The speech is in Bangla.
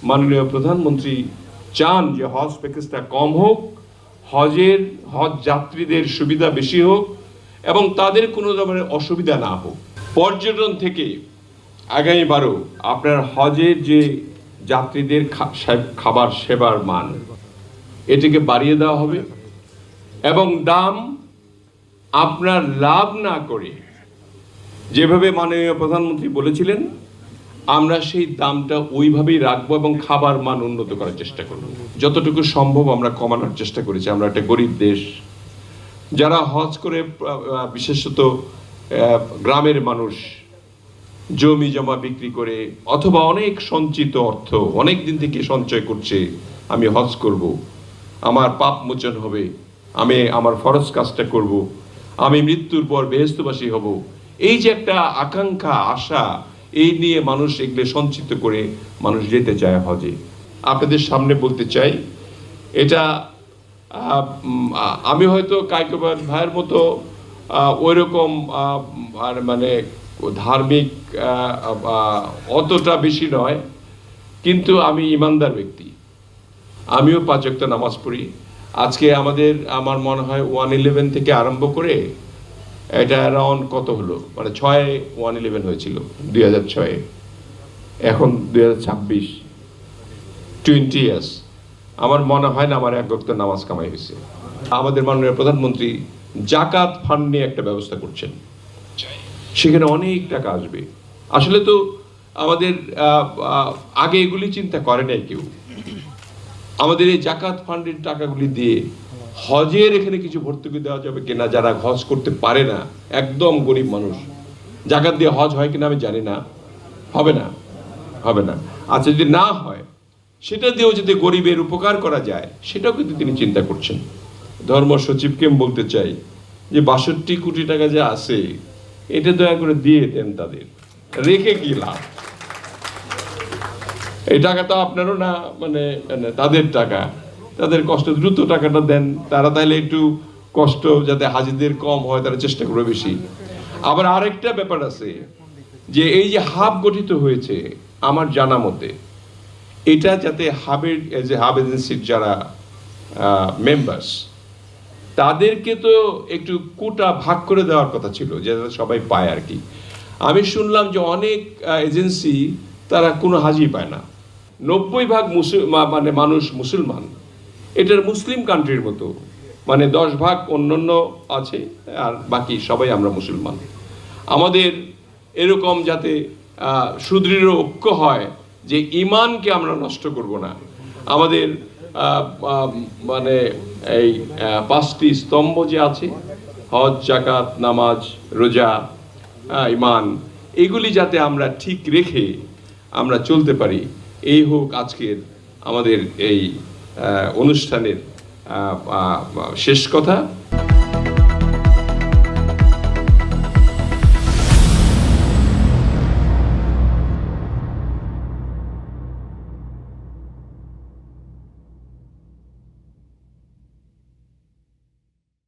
মাননীয় প্রধানমন্ত্রী চান যে হজ প্যাকেজটা কম হোক, হজ যাত্রীদের সুবিধা বেশি হোক এবং তাদের কোনো ধরনের অসুবিধা না হোক। পর্যটন থেকে আগামীবারও আপনার হজের যে যাত্রীদের খাবার সেবার মান এটিকে বাড়িয়ে দেওয়া হবে এবং দাম আপনার লাভ না করে যেভাবে মাননীয় প্রধানমন্ত্রী বলেছিলেন আমরা সেই দামটা ওইভাবেই রাখবো এবং খাবার মান উন্নত করার চেষ্টা করব। যতটুকু সম্ভব আমরা কমানোর চেষ্টা করেছি। আমরা একটা গরিব দেশ, যারা হজ করে বিশেষত গ্রামের মানুষ জমি জমা বিক্রি করে অথবা অনেক সঞ্চিত অর্থ অনেক দিন থেকে সঞ্চয় করছে, আমি হজ করব, আমার পাপ মোচন হবে, আমি আমার ফরজ কাজটা করব, আমি মৃত্যুর পর বেহেশতবাসী হব, এই যে একটা আকাঙ্ক্ষা আশা, এই নিয়ে মানুষ এগুলো সঞ্চিত করে মানুষ যেতে চায় হজে। আপনাদের সামনে বলতে চাই, এটা আমি হয়তো কায়কোবাদ ভাইয়ের মতো ওইরকম মানে ধার্মিক অতটা বেশি নয়, কিন্তু আমি ইমানদার ব্যক্তি, আমিও 5 ওয়াক্ত নামাজ পড়ি। আজকে আমার মনে হয় 111 থেকে আরম্ভ করে এটা অ্যারাউন্ড কত হলো, মানে 111 হয়েছিল 2006, এখন 2026, 20 ইয়ার্স। আমার মনে হয় না আমার 1 ওয়াক্ত নামাজ কামাই হয়েছে। আমাদের মাননীয় প্রধানমন্ত্রী জাকাত ফান্ড নিয়ে একটা ব্যবস্থা করছেন, সেখানে অনেক টাকা আসবে। আসলে তো আমাদের আগে এগুলি চিন্তা করে নাই কেউ। আমাদের এই জাকাত ফান্ডের টাকাগুলি দিয়ে হজের এখানে কিছু ভর্তুকি দেওয়া যাবে কিনা, যারা হজ করতে পারে না, একদম গরিব মানুষ, জাকাত দিয়ে হজ হয় কিনা আমি জানি না, হবে না। আচ্ছা, যদি না হয় সেটা দিয়েও যদি গরিবের উপকার করা যায়, সেটাও কিন্তু তিনি চিন্তা করছেন। ধর্ম সচিবকে বলতে চাই যে 62 কোটি টাকা যে আছে এটা দয়া করে দিয়ে দেন, তাদের রেখে কি লাভ? এই টাকা তো আপনারও না, মানে তাদের টাকা, তাদের কষ্ট, দ্রুত টাকাটা দেন। তারা তাহলে একটু কষ্ট যাতে হাজিদের কম হয়, তারা চেষ্টা করবে বেশি। আবার আরেকটা ব্যাপার আছে যে এই যে হাব গঠিত হয়েছে, আমার জানা মতে এটা যাতে হাব এজেন্সির যারা মেম্বার্স, তাদেরকে তো একটু কোটা ভাগ করে দেওয়ার কথা ছিল, যাতে সবাই পায় আর কি। আমি শুনলাম যে অনেক এজেন্সি তারা কোনো হাজি পায় না। 90% মানে মানুষ মুসলমান, এটার মুসলিম কান্ট্রির মতো, মানে 10% অন্যান্য আছে আর বাকি সবাই আমরা মুসলমান। আমাদের এরকম যাতে সুদৃঢ় ঐক্য হয় যে ইমানকে আমরা নষ্ট করব না। আমাদের মানে এই 5টি স্তম্ভ যে আছে, হজ, জাকাত, নামাজ, রোজা, ইমান, এগুলি যাতে আমরা ঠিক রেখে আমরা চলতে পারি, এই হোক আজকের আমাদের এই অনুষ্ঠানের শেষ কথা।